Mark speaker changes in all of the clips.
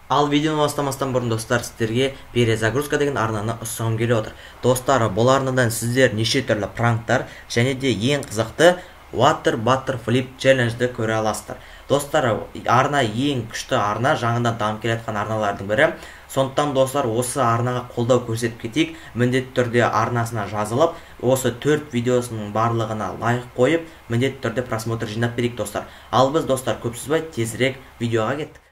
Speaker 1: Ал видеоны бастамастан бұрын достар, сіздерге перезагрузка деген арнаны ұсынғым келіп отыр. Достар, бұл арнадан сіздер неше түрлі пранктар және де ең қызықты Water Butter Flip Challenge-ді көре аласыздар. Достар, арна ең күшті арна, жаңадан дамып келе жатқан арналардың бірі. Сондықтан достар, осы арнаға қолдау көрсетіп кетейік. Міндетті түрде арнасына жазылып, осы 4 видеосының барлығына лайк қойып, міндетті түрде просмотр жинап берейік достар. Ал біз достар, көп сөзбай тезірек видеоға кеттік.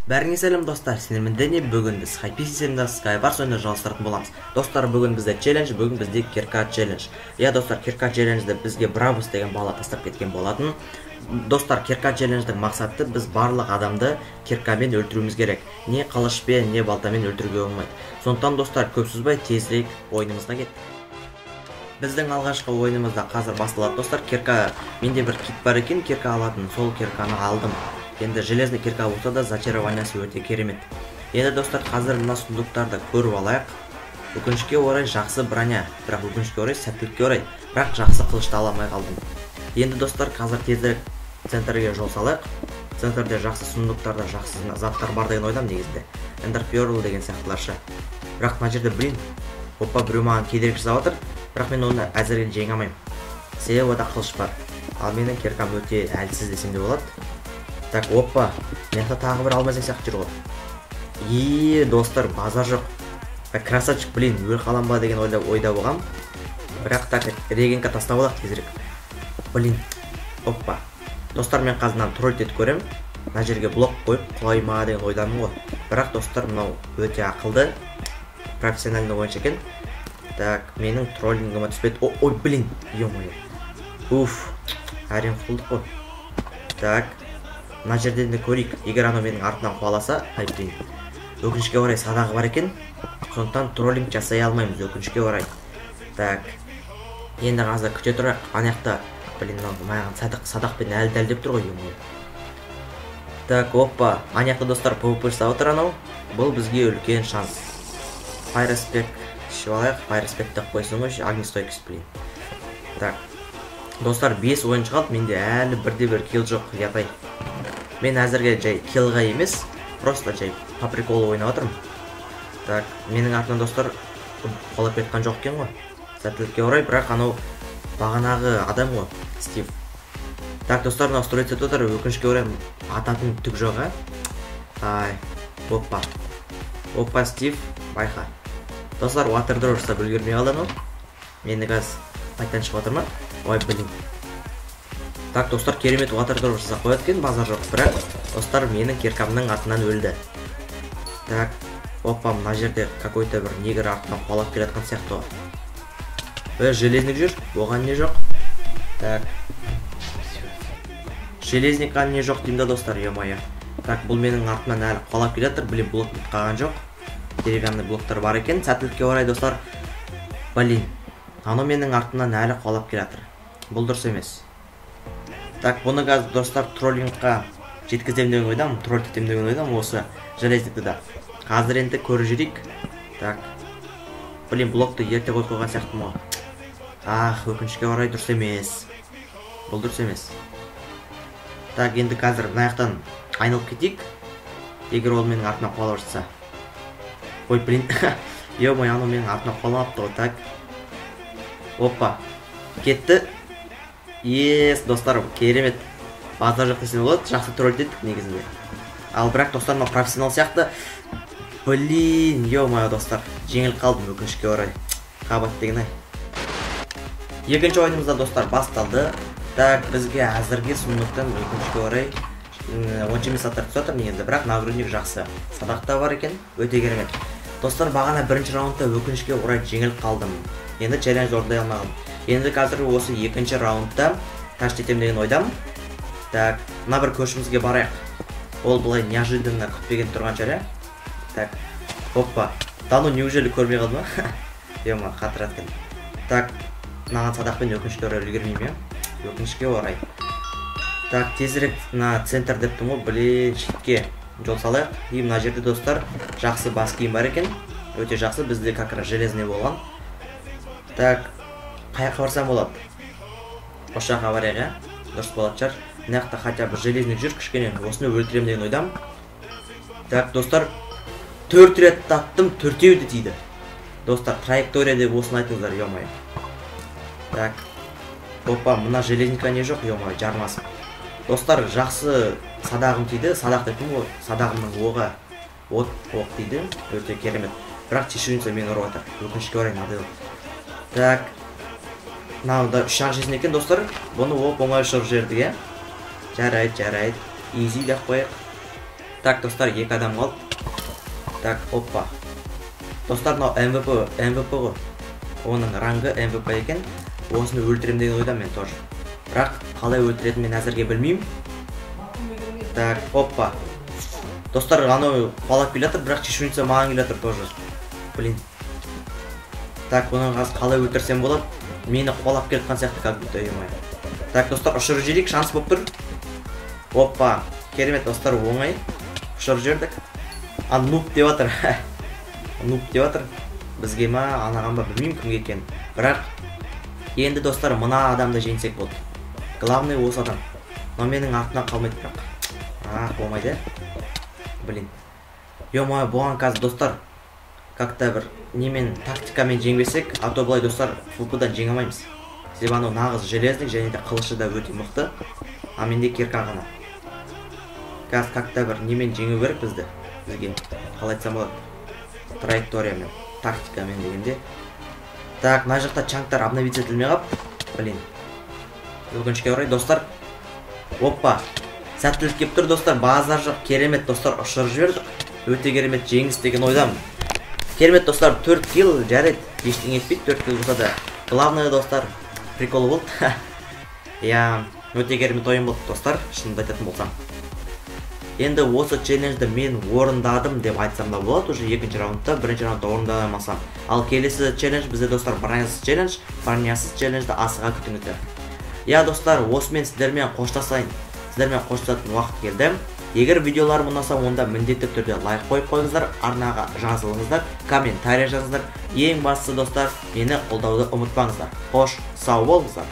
Speaker 1: Бәріңе сәлем достар, сендермен бүгін біз хайпистерінде Skybars ойынды жалғастыратын боламыз. Достар, бүгін бізде челлендж, бүгін бізде кирка челлендж. Достар, кирка челленджді бізге Бравус деген бала тастап кеткен болатын. Достар, кирка челлендждің мақсаты біз барлық адамды киркамен өлтіруіміз керек. Не қылышпен, не балтамен өлтіруге болмайды. Сондықтан достар, көп сөзбай тезірек ойынымызға кеттік. Біздің алғашқы ойынымызда қазір басталады достар. Кирка, менде бір кит бар екен, кирка алатын, сол кирканы алдым. Енді железный кирка болса да зачарованиясы өте керемет. Енді достар, қазір мына сундуктарды көріп алайық. Өкінішке орай жақсы броня, бірақ өкінішке орай сәттілікке орай, бірақ жақсы қылышты ала алмай қалдым. Енді достар, қазір тезірек центрге жол салайық. Центрде жақсы сундуктарда жақсы заттар бар деген ойдам негізінде. Ender Pearl деген сияқтыларша. Бірақ мына жерде опа, біреу маған кедергі жасап отыр, бірақ мен оны әзірге жеңе алмаймын. Себебі ода қылыш бар. Ал менің киркам өте әлсіз десем де болады. Так, опа, мені тағы бір алмайсың сияқты жүр ғой. Достар, базар жоқ. Красавчик, өлі қалам ба деген ойда болғам. Бірақ так, регенка тастап алақ тезірек. Опа. Достар, мен қазынан тролль етіп көрем. Мына жерге блок қойып құлайма деген ойдамын ғой. Бірақ достар, мынау өте ақылды, профессиональный ойыншы екен. Так, менің троллингіме түспеді. Ё-моё. Әрең құтылдық қой. Так. Мына жерден де көрейік, егер анау менің артынан қуаласа, өкінішке орай садағы бар екен, сондықтан троллинг жасай алмаймыз, өкінішке орай. Так, енді қазір күте тұрайық, анаяқта, маған садақпен әлі дәлдеп тұр ғой. Так, опа, анаяқта достар PvP жасап отыр анау, бұл бізге үлкен шанс. Файреспек ішіп алайық, файреспекті қойсын ғой, огнестойкіс, Так, достар, 5 ойыншы қалды, менде әлі бірде-бір килл жоқ, ятай. Мен әзірге жай киллға емес, просто жай по приколу ойнап отырмын. Так, менің артынан достар қолап кеткен жоқ екен ғой. Сәттілікке орай, бірақ анау бағанағы адам ғой, Стив. Так, достар, мынау строить етіп отыр, өкінішке орай ататын түк жоқ, Опа. Опа, Стив, байқа. Достар, Water жасап үлгермей қалды анау. Мені қазір қайтадан шығып отыр ма? Так, достар, керемет Water жасап қояды екен, базар жоқ. Бірақ, достар, менің киркамның артынан өлді. Так, опа, мына жерде какой-то бір негр артынан қуалап келатқан сияқты ғой. Железник жүр, оған не жоқ. Так. Железникқа не жоқ деймді достар, ё-моё. Так, бұл менің артынан әлі қуалап келатыр, блок бітіп қалған жоқ. Деревянный блоктар бар екен, сәттілікке орай достар. Анау менің артынан әлі қуалап келатыр. Бұл дұрыс емес. Так, бұны қазір достар троллингқа жеткізем деген ойдам, тролль етем деген ойдам осы железникті да. Қазір енді көріп жүрейік. Так. Блокты ерте қойып қойған сияқты ма. Өкінішке орай дұрыс емес. Бұл дұрыс емес. Так, енді қазір мына жақтан айналып кетейік. Егер ол менің артынан қуалап жатса. Ё-моё, анау менің артынан қуалапты ғой. Так. Опа. Кетті. Достар, керемет. Базар жоқ десем болады, жақсы тролль еттік негізінде. Ал бірақ достар, мына профессионал сияқты. Ё-моё, достар, жеңіл қалдым өкінішке орай. Қабат деген ай. Екінші ойынымызда достар басталды. Так, бізге әзірге сундуктан өкінішке орай онша емес заттар түсіп жатыр негізі, бірақ нагрудник жақсы. Садақ та бар екен, өте керемет. Достар, бағана бірінші раундта өкінішке орай жеңіліп қалдым. Енді челленджді орындай алмадым. Енді қазір осы екінші раундта ташт етем деген ойдамын. Так, мына бір көшімізге барайық. Ол былай неожиданно күтпеген тұрған шара. Так, оппа. Да ну неужели көрмей қалды ма? Ема, қатыр атқан. Так, мынаған садақпен өкінішке орай үлгермеймін, өкінішке орай. Так, тезірек на центр дептім ғой, блин, шетке жол салайық. И мына жерде достар, жақсы бас киім бар екен. Өте жақсы, бізде как раз железный болған. Так, қаяққа барсам болады? Осы жаққа барайық, дұрыс болады шығар. Мына жақта хотя бы железный жүр, кішкене осыны өлтірем деген ойдам. Так, достар, 4 рет аттым, 4-еуі де тиді. Достар, траектория деп осыны айтыңыздар, ё-моё. Так, опа, мына железника не жоқ, ё-моё, жармасып. Достар, жақсы садағым тиді, садақ деппін ғой, садағымның оғы оқ тиді, өте керемет. Бірақ чешуінсе мені ұрып атыр, өкінішке орай мынандай. Так, мынау да 3 ақ жесін екен, достар, бұны оп оңай ұшырып жібердік, иә? Жарайды, изи деп қояйық. Так, достар, 2 адам қалды. Так, оппа. Достар, мынау MVP ғой. Оның рангы MVP екен. Осыны өлтірем деген ойдам мен тоже. Бірақ қалай өлтіретін мен әзірге білмеймін. Так, оппа. Достар, анау қуалап келатыр, бірақ чешуінсе маған келатыр тоже. Блин. Так, оның қалай өлтірсем болады? Мені қуалап келатқан сияқты как будто, ё-моё. Так, достар, ұшырып жіберейік, шанс болып тұр. Оппа, керемет, достар, оңай. Ұшырып жібердік. А нуб деп жатыр. Нуб деп жатыр. Бізге ма, анаған ба, білмеймін кімге екен. Бірақ енді достар, мына адамды жеңсек болды. Главный осы адам. Но менің артынан қалмайды бірақ. Болмайды. Блин. Ё-моё, болған қазір достар. Как-то бір немен тактикамен жеңбесек, а то былай достар фупыдан жеңе алмаймыз. Себебі анау нағыз железник және де қылышы да өте мықты. А менде кирка ғана. Қазір как-то бір немен жеңу керек бізге. Қалай айтсам болады? Траекториямен, тактикамен дегенде. Так, мына жақта чанктар обновить етілмей қап. Блин. Өкінішке орай, достар. Оппа. Сәттілік кеп тұр, достар. Базар жоқ, керемет, достар. Ұшырып жібердік. Өте керемет жеңіс деген ойдамын. Керемет, достар. 4 килл жарайды. Ештеңе етпейді, 4 килл болса да. Главное, достар, прикол болды. Я өте керемет ойын болды, достар. Шынымды айтатын болсам. Енді осы челленджді мен орындадым деп айтсам да болады, уже екінші раундта, бірінші раундта орындамасам. Ал келесі челлендж бізде, достар, бронясыз челленджді асыға күтіңіздер. Я, достар, осымен сіздермен қоштасайын. Сіздермен қоштасатын уақыт келді. Егер видеоларым ұнаса, онда міндетті түрде лайк қойып қойыңыздар, арнаға жазылыңыздар, комментарий жазыңыздар. Ең бастысы, достар, мені қолдауды ұмытпаңыздар. Қош, сау болыңыздар.